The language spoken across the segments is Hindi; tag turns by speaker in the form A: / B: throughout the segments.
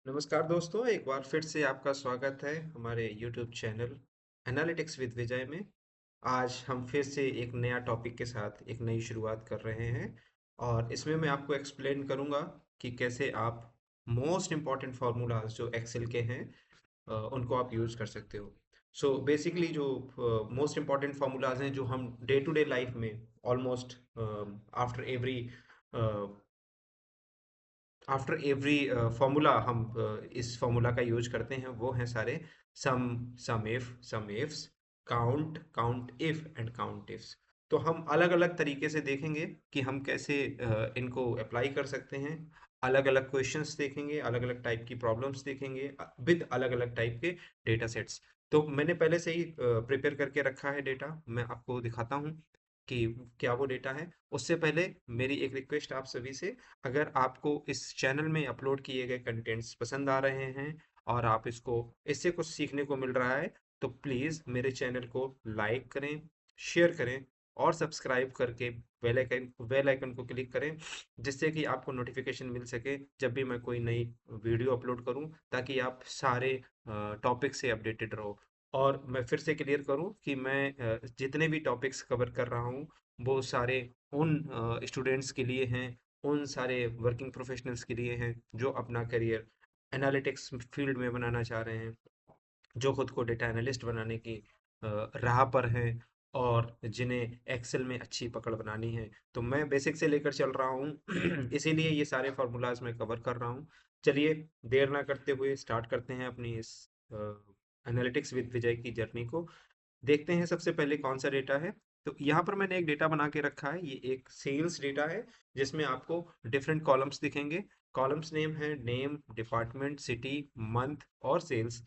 A: नमस्कार दोस्तों, एक बार फिर से आपका स्वागत है हमारे YouTube चैनल एनालिटिक्स विद विजय में। आज हम फिर से एक नया टॉपिक के साथ एक नई शुरुआत कर रहे हैं और इसमें मैं आपको एक्सप्लेन करूंगा कि कैसे आप मोस्ट इम्पॉर्टेंट फार्मूलाज जो एक्सेल के हैं उनको आप यूज़ कर सकते हो। सो बेसिकली जो मोस्ट इम्पॉर्टेंट फार्मूलाज हैं जो हम डे टू डे लाइफ में almost after every after every formula हम इस फॉर्मूला का यूज करते हैं, वो हैं सारे sum, sum ifs, count, count if and count ifs. तो हम अलग अलग तरीके से देखेंगे कि हम कैसे इनको अप्लाई कर सकते हैं। अलग अलग क्वेश्चंस देखेंगे, अलग अलग टाइप की प्रॉब्लम्स देखेंगे विद अलग अलग टाइप के डेटा सेट्स। तो मैंने पहले से ही प्रिपेयर करके रखा है डेटा, मैं आपको दिखाता हूँ कि क्या वो डेटा है। उससे पहले मेरी एक रिक्वेस्ट आप सभी से, अगर आपको इस चैनल में अपलोड किए गए कंटेंट्स पसंद आ रहे हैं और आप इससे कुछ सीखने को मिल रहा है, तो प्लीज़ मेरे चैनल को लाइक करें, शेयर करें और सब्सक्राइब करके बेल आइकन को क्लिक करें, जिससे कि आपको नोटिफिकेशन मिल सके जब भी मैं कोई नई वीडियो अपलोड करूं, ताकि आप सारे टॉपिक से अपडेटेड रहो। और मैं फिर से क्लियर करूं कि मैं जितने भी टॉपिक्स कवर कर रहा हूं वो सारे उन स्टूडेंट्स के लिए हैं, उन सारे वर्किंग प्रोफेशनल्स के लिए हैं जो अपना करियर एनालिटिक्स फील्ड में बनाना चाह रहे हैं, जो खुद को डेटा एनालिस्ट बनाने की राह पर हैं और जिन्हें एक्सेल में अच्छी पकड़ बनानी है। तो मैं बेसिक से लेकर चल रहा हूँ इसीलिए ये सारे फार्मूलाज मैं कवर कर रहा हूँ। चलिए, देर ना करते हुए स्टार्ट करते हैं अपनी इस एनालिटिक्स विद विजय की जर्नी को। देखते हैं सबसे पहले कौन सा डेटा है। तो यहाँ पर मैंने एक डेटा बना के रखा है, ये एक सेल्स डेटा है जिसमें आपको डिफरेंट कॉलम्स दिखेंगे। कॉलम्स नेम है नेम, डिपार्टमेंट, सिटी, मंथ और सेल्स।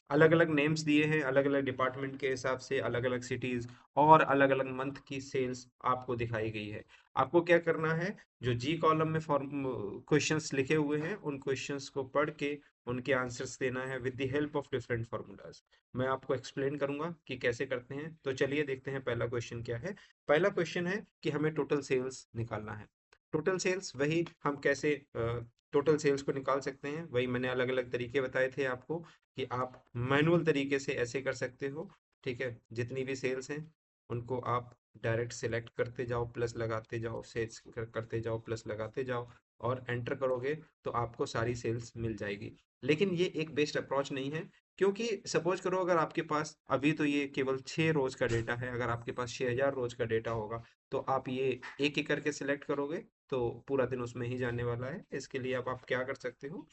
A: अलग अलग नेम्स दिए हैं अलग अलग डिपार्टमेंट के हिसाब से, अलग अलग सिटीज और अलग अलग मंथ की सेल्स आपको दिखाई गई है। आपको क्या करना है, जो जी कॉलम में फॉर्म क्वेश्चंस लिखे हुए हैं उन क्वेश्चंस को पढ़ के उनके आंसर्स देना है with the help of different formulas. मैं आपको एक्सप्लेन करूंगा कि कैसे करते हैं। तो चलिए देखते हैं पहला क्वेश्चन क्या है। पहला क्वेश्चन है कि हमें टोटल सेल्स निकालना है। टोटल सेल्स वही हम कैसे टोटल सेल्स को निकाल सकते हैं, वही मैंने अलग अलग तरीके बताए थे आपको कि आप मैनुअल तरीके से ऐसे कर सकते हो। ठीक है, जितनी भी सेल्स हैं उनको आप डायरेक्ट सिलेक्ट करते जाओ, प्लस लगाते जाओ, सेल्स करते जाओ, प्लस लगाते जाओ और एंटर करोगे तो आपको सारी सेल्स मिल जाएगी। लेकिन ये एक बेस्ट अप्रोच नहीं है, क्योंकि सपोज करो अगर आपके पास अभी तो ये केवल 6 रोज का डेटा है, अगर आपके पास 6000 रोज का डेटा होगा तो आप ये एक एक करके सिलेक्ट करोगे तो पूरा दिन उसमें ही जाने वाला है। इसके लिए अब आप क्या कर सकते हो,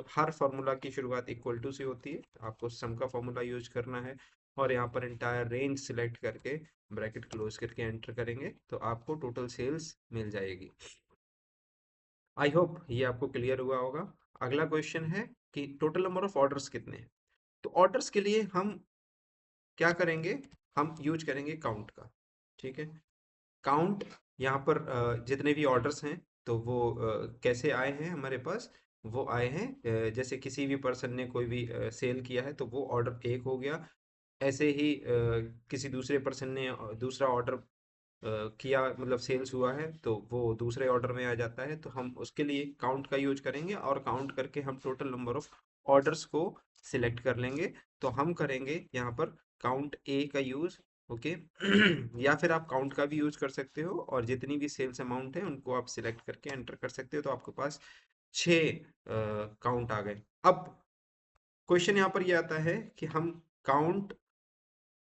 A: हर फॉर्मूला की शुरुआत इक्वल टू से होती है, आपको सम का फॉर्मूला यूज करना है और यहाँ पर इंटायर रेंज सिलेक्ट करके ब्रैकेट क्लोज करके एंटर करेंगे तो आपको टोटल सेल्स मिल जाएगी। आई होप ये आपको क्लियर हुआ होगा। अगला क्वेश्चन है कि टोटल नंबर ऑफ ऑर्डर्स कितने हैं। तो ऑर्डर्स के लिए हम क्या करेंगे, हम यूज करेंगे काउंट का। ठीक है, काउंट यहाँ पर जितने भी ऑर्डर्स हैं तो वो कैसे आए हैं हमारे पास, वो आए हैं जैसे किसी भी पर्सन ने कोई भी सेल किया है तो वो ऑर्डर एक हो गया। ऐसे ही किसी दूसरे पर्सन ने दूसरा ऑर्डर किया, मतलब सेल्स हुआ है तो वो दूसरे ऑर्डर में आ जाता है, तो हम उसके लिए काउंट का यूज करेंगे और काउंट करके हम टोटल नंबर ऑफ ऑर्डर्स को सिलेक्ट कर लेंगे। तो हम करेंगे यहाँ पर काउंट ए का यूज। ओके या फिर आप काउंट का भी यूज कर सकते हो और जितनी भी सेल्स अमाउंट है उनको आप सिलेक्ट करके एंटर कर सकते हो, तो आपके पास 6 काउंट आ गए। अब क्वेश्चन यहाँ पर ये आता है कि हम काउंट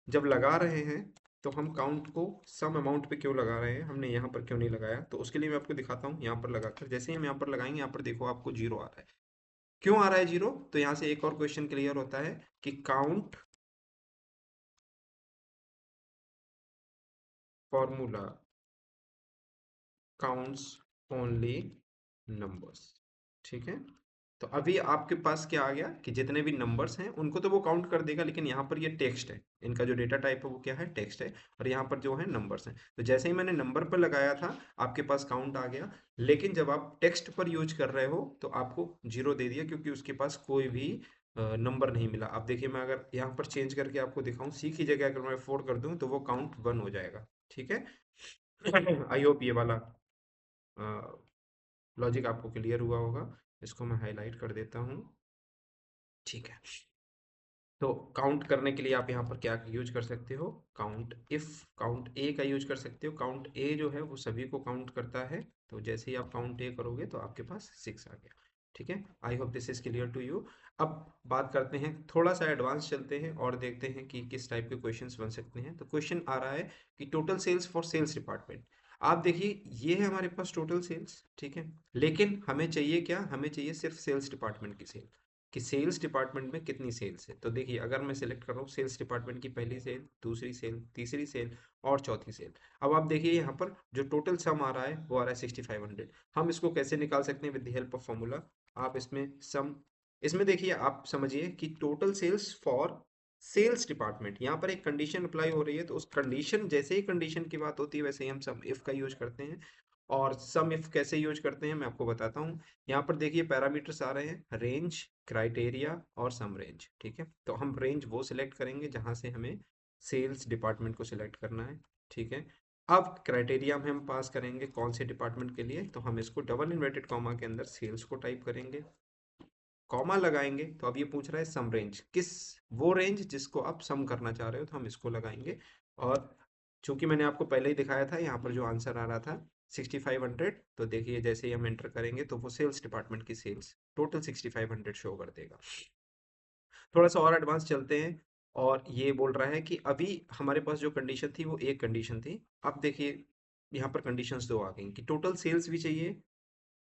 A: जब लगा रहे हैं तो हम काउंट को सम अमाउंट पे क्यों लगा रहे हैं, हमने यहाँ पर क्यों नहीं लगाया। तो उसके लिए मैं आपको दिखाता हूँ, यहाँ पर लगाकर जैसे ही हम यहाँ पर लगाएंगे यहाँ पर देखो आपको जीरो आ रहा है। क्यों आ रहा है जीरो, तो यहाँ से एक और क्वेश्चन क्लियर होता है कि count formula counts only numbers. ठीक है, तो अभी आपके पास क्या आ गया कि जितने भी नंबर्स हैं उनको तो वो काउंट कर देगा, लेकिन यहाँ पर ये टेक्स्ट है, इनका जो डेटा टाइप है वो क्या है, टेक्स्ट है। और यहाँ पर जो है नंबर्स हैं, तो जैसे ही मैंने नंबर पर लगाया था आपके पास काउंट आ गया। लेकिन जब आप टेक्स्ट पर यूज कर रहे हो तो आपको जीरो दे दिया, क्योंकि उसके पास कोई भी नंबर नहीं मिला। अब देखिए, मैं अगर यहाँ पर चेंज करके आपको दिखाऊं, सी की जगह अगर मैं 4 कर दूं तो वो काउंट 1 हो जाएगा। ठीक है आई होप ये वाला लॉजिक आपको क्लियर हुआ होगा। इसको मैं हाईलाइट कर देता हूँ। ठीक है, तो काउंट करने के लिए आप यहाँ पर क्या यूज कर सकते हो, काउंट इफ, काउंट ए का यूज कर सकते हो। काउंट ए जो है वो सभी को काउंट करता है, तो जैसे ही आप काउंट ए करोगे तो आपके पास 6 आ गया। ठीक है, I hope this is clear to you. अब बात करते हैं, थोड़ा सा एडवांस चलते हैं और देखते हैं कि किस टाइप के क्वेश्चंस बन सकते हैं। तो क्वेश्चन आ रहा है कि total sales for sales department. आप देखिए ये है हमारे पास टोटल सेल्स, ठीक है, लेकिन हमें चाहिए क्या, हमें चाहिए सिर्फ सेल्स डिपार्टमेंट की सेल, कि सेल्स डिपार्टमेंट में कितनी सेल्स है। तो देखिए अगर मैं सिलेक्ट कर रहा हूँ सेल्स डिपार्टमेंट की पहली सेल, दूसरी सेल, तीसरी सेल और चौथी सेल। अब आप देखिए यहाँ पर जो टोटल सम आ रहा है वो आ रहा है 6500। हम इसको कैसे निकाल सकते हैं, with the help of formula. आप इसमें सम, इसमें देखिए आप समझिए कि total sales for sales department, यहाँ पर एक कंडीशन अप्लाई हो रही है, तो उस कंडीशन, जैसे ही कंडीशन की बात होती है वैसे ही हम सम इफ का यूज करते हैं। और सम इफ कैसे यूज करते हैं मैं आपको बताता हूँ। यहाँ पर देखिए पैरामीटर्स आ रहे हैं, रेंज, क्राइटेरिया और सम रेंज। ठीक है, तो हम रेंज वो सिलेक्ट करेंगे जहां से हमें सेल्स डिपार्टमेंट को सिलेक्ट करना है। ठीक है, अब क्राइटेरिया में हम पास करेंगे कौन से डिपार्टमेंट के लिए, तो हम इसको डबल इन्वर्टेड कॉमा के अंदर सेल्स को टाइप करेंगे, कॉमा लगाएंगे। तो अब ये पूछ रहा है सम रेंज, किस, वो रेंज जिसको आप सम करना चाह रहे हो, तो हम इसको लगाएंगे। और चूंकि मैंने आपको पहले ही दिखाया था यहाँ पर जो आंसर आ रहा था 6500, तो देखिए जैसे ही हम एंटर करेंगे तो वो सेल्स डिपार्टमेंट की सेल्स टोटल 6500 शो कर देगा। थोड़ा सा और एडवांस चलते हैं, और ये बोल रहा है कि अभी हमारे पास जो कंडीशन थी वो एक कंडीशन थी। अब देखिए यहाँ पर कंडीशंस दो आ गई कि टोटल सेल्स भी चाहिए,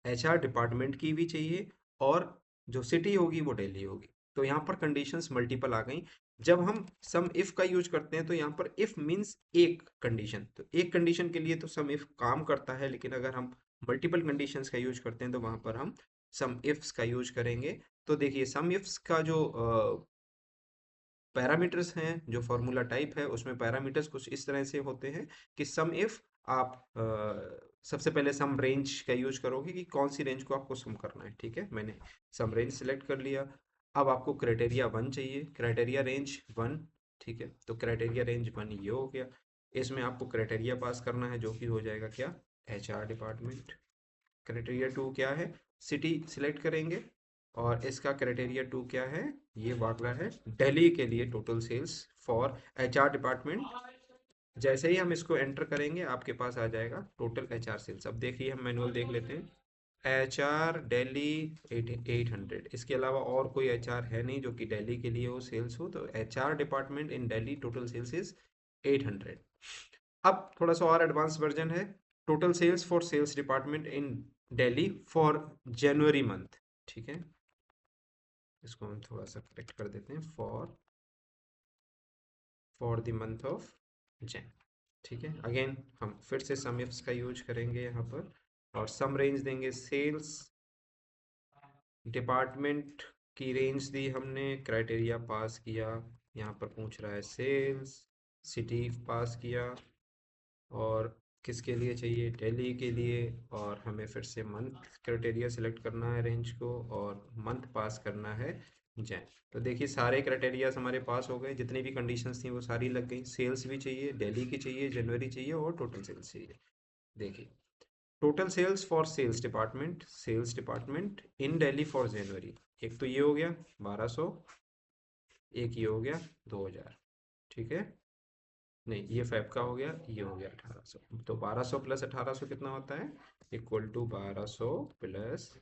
A: एचआर डिपार्टमेंट की भी चाहिए, और जो सिटी होगी वो दिल्ली होगी। तो यहाँ पर कंडीशंस मल्टीपल आ गई। जब हम सम इफ का यूज करते हैं तो यहाँ पर इफ मींस एक कंडीशन, तो एक कंडीशन के लिए तो सम इफ काम करता है, लेकिन अगर हम मल्टीपल कंडीशंस का यूज करते हैं तो वहां पर हम सम इफ्स का यूज करेंगे। तो देखिए सम इफ्स का जो पैरामीटर्स हैं, जो फॉर्मूला टाइप है उसमें पैरामीटर्स कुछ इस तरह से होते हैं कि सम इफ आप सबसे पहले सम रेंज का यूज करोगे कि कौन सी रेंज को आपको सम करना है। ठीक है, मैंने सम रेंज सिलेक्ट कर लिया। अब आपको क्राइटेरिया 1 चाहिए, क्राइटेरिया रेंज 1। ठीक है, तो क्राइटेरिया रेंज 1 ये हो गया। इसमें आपको क्राइटेरिया पास करना है जो कि हो जाएगा क्या, एचआर डिपार्टमेंट। क्राइटेरिया 2 क्या है, सिटी सिलेक्ट करेंगे, और इसका क्राइटेरिया 2 क्या है, ये वाला है दिल्ली के लिए total sales for HR department. जैसे ही हम इसको एंटर करेंगे आपके पास आ जाएगा टोटल एचआर सेल्स। अब देखिए हम मैनुअल देख लेते हैं, एचआर दिल्ली 800, इसके अलावा और कोई एचआर है नहीं जो कि दिल्ली के लिए वो सेल्स हो, तो HR department in Delhi total sales is 800। अब थोड़ा सा और एडवांस वर्जन है, total sales for sales department in Delhi for January month. ठीक है, इसको हम थोड़ा सा करेक्ट कर देते हैं, for the month of Jain. ठीक है, अगेन हम फिर से सम इफ्स का यूज करेंगे यहाँ पर, और सम रेंज देंगे, सेल्स डिपार्टमेंट की रेंज दी हमने, क्राइटेरिया पास किया, यहाँ पर पूछ रहा है सेल्स, सिटी पास किया, और किसके लिए चाहिए, दिल्ली के लिए, और हमें फिर से मंथ क्राइटेरिया सिलेक्ट करना है रेंज को, और मंथ पास करना है जैन। तो देखिए सारे क्राइटेरियाज हमारे पास हो गए, जितनी भी कंडीशंस थी वो सारी लग गई, सेल्स भी चाहिए, दिल्ली की चाहिए, जनवरी चाहिए, और टोटल सेल्स चाहिए। देखिए total sales for sales department in Delhi for January, एक तो ये हो गया 1200, एक ये हो गया 2000। ठीक है, नहीं ये फैब का हो गया, ये हो गया 1800। तो 1200 प्लस 1800 कितना होता है, equal to 1200 plus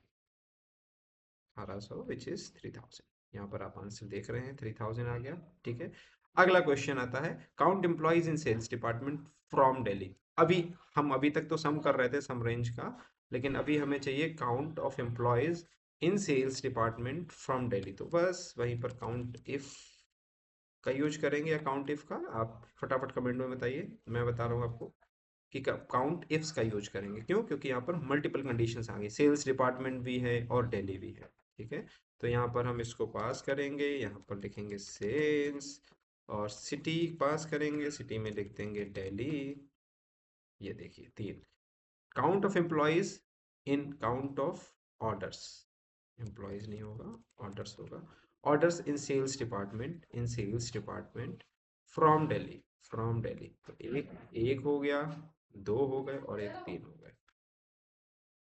A: 1800 which is 3000। यहाँ पर आप आंसर देख रहे हैं 3000 आ गया। ठीक है, अगला क्वेश्चन आता है, count employees in sales department from Delhi. अभी हम अभी तक तो सम कर रहे थे सम रेंज का, लेकिन अभी हमें चाहिए count of employees in sales department from Delhi. तो बस वहीं पर काउंट इफ का यूज करेंगे, अकाउंट इफ का। आप फटाफट कमेंट में बताइए, मैं बता रहा हूँ आपको कि काउंट इफ्स का यूज करेंगे। क्यों, क्योंकि यहाँ पर मल्टीपल कंडीशंस आ गई, सेल्स डिपार्टमेंट भी है और दिल्ली भी है। ठीक है, तो यहाँ पर हम इसको पास करेंगे, यहाँ पर लिखेंगे सेल्स, और सिटी पास करेंगे, सिटी में लिख देंगे दिल्ली। ये देखिए 3, count of employees in count of orders, employees नहीं होगा, ऑर्डर्स होगा, orders in sales department from Delhi. तो एक एक हो गया, दो हो गए, और एक 3 हो गए।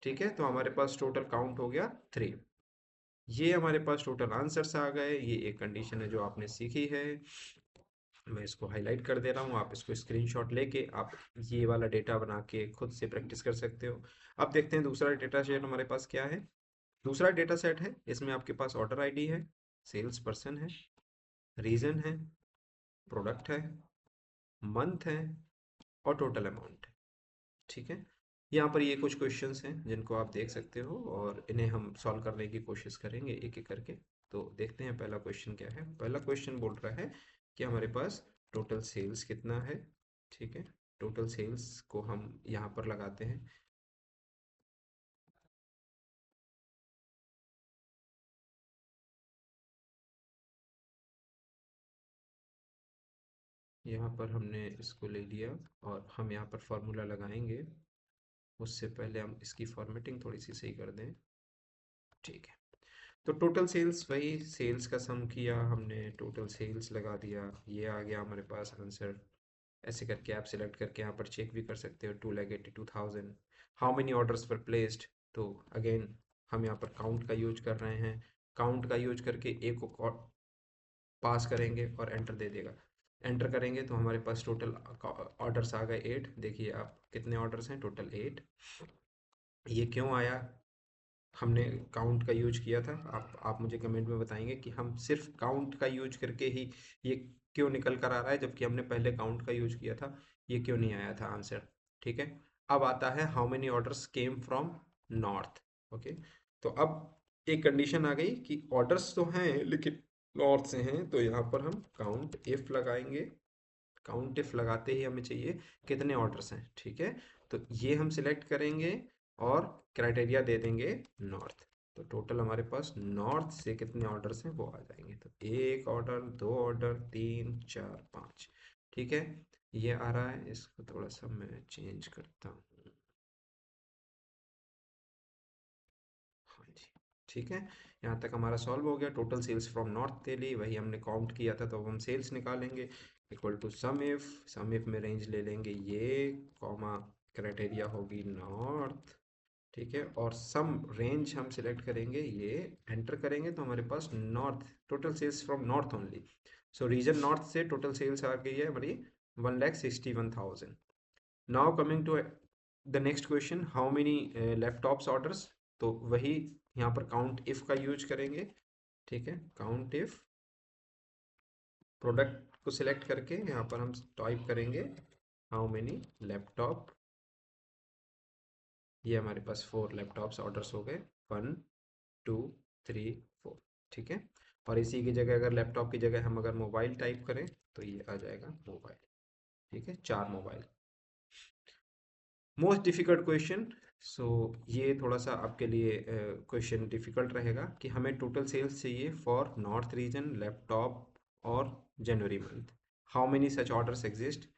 A: ठीक है, तो हमारे पास टोटल काउंट हो गया 3। ये हमारे पास टोटल आंसर्स आ गए। ये एक कंडीशन है जो आपने सीखी है। मैं इसको हाईलाइट कर दे रहा हूँ, आप इसको स्क्रीनशॉट लेके आप ये वाला डेटा बना के खुद से प्रैक्टिस कर सकते हो। अब देखते हैं दूसरा डेटा सेट हमारे पास क्या है। दूसरा डेटा सेट है, इसमें आपके पास ऑर्डर आईडी है, सेल्स पर्सन है, रीजन है, प्रोडक्ट है, मंथ है और टोटल अमाउंट है। ठीक है, यहाँ पर ये कुछ क्वेश्चंस हैं जिनको आप देख सकते हो और इन्हें हम सॉल्व करने की कोशिश करेंगे एक एक करके। तो देखते हैं पहला क्वेश्चन क्या है। पहला क्वेश्चन बोल रहा है कि हमारे पास टोटल सेल्स कितना है। ठीक है, टोटल सेल्स को हम यहाँ पर लगाते हैं। यहाँ पर हमने इसको ले लिया और हम यहाँ पर फॉर्मूला लगाएंगे। उससे पहले हम इसकी फॉर्मेटिंग थोड़ी सी सही कर दें। ठीक है, तो टोटल सेल्स, वही सेल्स का सम किया हमने, टोटल सेल्स लगा दिया, ये आ गया हमारे पास आंसर। ऐसे करके आप सिलेक्ट करके यहाँ पर चेक भी कर सकते हो। 2,82,000। How many orders were placed, तो अगेन हम यहाँ पर काउंट का यूज कर रहे हैं। काउंट का यूज करके एक को पास करेंगे और एंटर दे देगा। एंटर करेंगे तो हमारे पास टोटल ऑर्डर्स आ गए 8। देखिए आप कितने ऑर्डर्स हैं, टोटल 8। ये क्यों आया, हमने काउंट का यूज किया था। आप मुझे कमेंट में बताएंगे कि हम सिर्फ काउंट का यूज करके ही ये क्यों निकल कर आ रहा है, जबकि हमने पहले काउंट का यूज किया था, ये क्यों नहीं आया था आंसर। ठीक है, अब आता है how many orders came from north. Okay, तो अब एक कंडीशन आ गई कि ऑर्डर्स तो हैं लेकिन नॉर्थ से हैं, तो यहाँ पर हम काउंट इफ लगाएंगे। काउंट इफ लगाते ही हमें चाहिए कितने ऑर्डर्स हैं। ठीक है, तो ये हम सिलेक्ट करेंगे और क्राइटेरिया दे देंगे नॉर्थ। तो टोटल हमारे पास नॉर्थ से कितने ऑर्डर्स हैं वो आ जाएंगे। तो एक ऑर्डर, दो ऑर्डर, तीन, चार, पाँच। ठीक है, ये आ रहा है। इसको थोड़ा सा मैं चेंज करता हूँ। हाँ जी, ठीक है, यहाँ तक हमारा सॉल्व हो गया। टोटल सेल्स फ्रॉम नॉर्थ ले ली, वही हमने काउंट किया था, तो अब हम सेल्स निकालेंगे। इक्वल टू सम इफ में रेंज ले लेंगे ये, कॉमा क्राइटेरिया होगी नॉर्थ। ठीक है, और सम रेंज हम सिलेक्ट करेंगे, ये एंटर करेंगे तो हमारे पास north, total sales from north only. So region north से टोटल सेल्स आ गई है हमारी 1,61,000। Now coming to the next question, how many laptops orders. तो वही यहाँ पर काउंट इफ का यूज करेंगे। ठीक है, काउंट इफ, प्रोडक्ट को सिलेक्ट करके यहाँ पर हम टाइप करेंगे हाउ मेनी लैपटॉप। ये हमारे पास 4 लैपटॉप्स ऑर्डर्स हो गए, 1, 2, 3, 4। ठीक है, और इसी की जगह अगर लैपटॉप की जगह हम अगर मोबाइल टाइप करें तो ये आ जाएगा मोबाइल। ठीक है, 4 mobile. Most difficult question. So ये थोड़ा सा आपके लिए क्वेश्चन डिफिकल्ट रहेगा कि हमें टोटल सेल्स चाहिए फॉर नॉर्थ रीजन, लैपटॉप और जनवरी month. How many such orders exist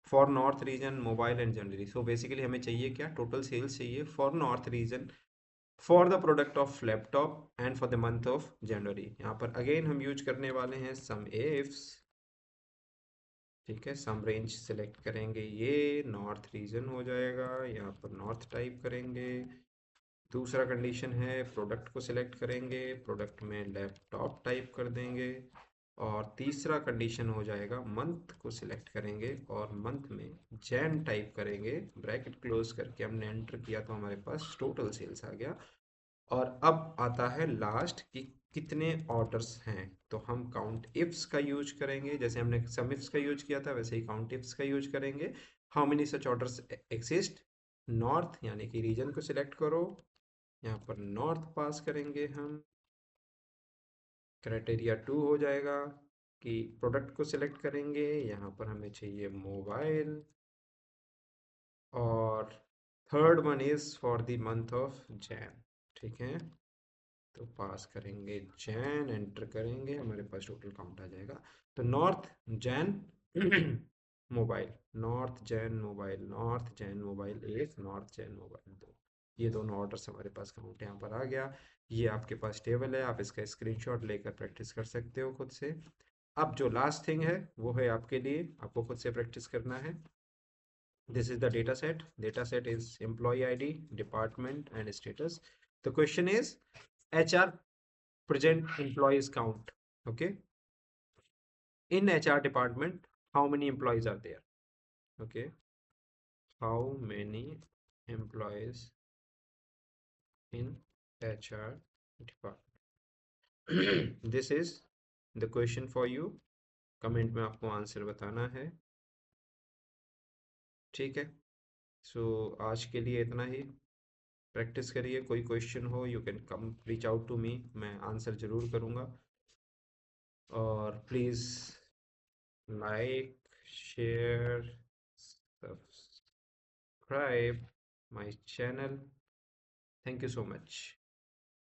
A: for north region, mobile and January. So basically हमें चाहिए क्या, टोटल सेल्स चाहिए for north region for the product of laptop and for the month of January. यहाँ पर अगेन हम यूज करने वाले हैं सम इफ्स। ठीक है, सम रेंज सेलेक्ट करेंगे, ये नॉर्थ रीजन हो जाएगा, यहाँ पर नॉर्थ टाइप करेंगे। दूसरा कंडीशन है प्रोडक्ट को सिलेक्ट करेंगे, प्रोडक्ट में लैपटॉप टाइप कर देंगे। और तीसरा कंडीशन हो जाएगा मंथ को सिलेक्ट करेंगे और मंथ में जैन टाइप करेंगे, ब्रैकेट क्लोज करके हमने एंटर किया तो हमारे पास टोटल सेल्स आ गया। और अब आता है लास्ट कि कितने ऑर्डर्स हैं। तो हम काउंट इफ्स का यूज करेंगे, जैसे हमने सम इफ्स का यूज किया था वैसे ही काउंट इफ्स का यूज करेंगे। How many such orders exist north, यानी कि रीजन को सिलेक्ट करो, यहाँ पर नॉर्थ पास करेंगे हम। क्राइटेरिया 2 हो जाएगा कि प्रोडक्ट को सिलेक्ट करेंगे, यहाँ पर हमें चाहिए मोबाइल। और third one is for the month of Jain. ठीक है, तो पास करेंगे जैन, एंटर करेंगे, हमारे पास टोटल काउंट आ जाएगा। तो north Jain mobile, north Jain mobile, north Jain mobile 1, north Jain mobile 2, ये दोनों ऑर्डर्स हमारे पास काउंट यहाँ पर आ गया। ये आपके पास टेबल है, आप इसका स्क्रीनशॉट लेकर प्रैक्टिस कर सकते हो खुद से। अब जो लास्ट थिंग है वो है आपके लिए, आपको खुद से प्रैक्टिस करना है। This is the data set. Data set is employee ID, department, and status. The question is HR present employees count. Okay. In HR department, how many employees are there? Okay. How many employees in HR department? This is the question for you. Comment में आपको आंसर बताना है. ठीक है. सो आज के लिए इतना ही. प्रैक्टिस करिए. कोई क्वेश्चन हो you can come reach out to me. मैं आंसर ज़रूर करूँगा. और please like, share, subscribe my channel. Thank you so much.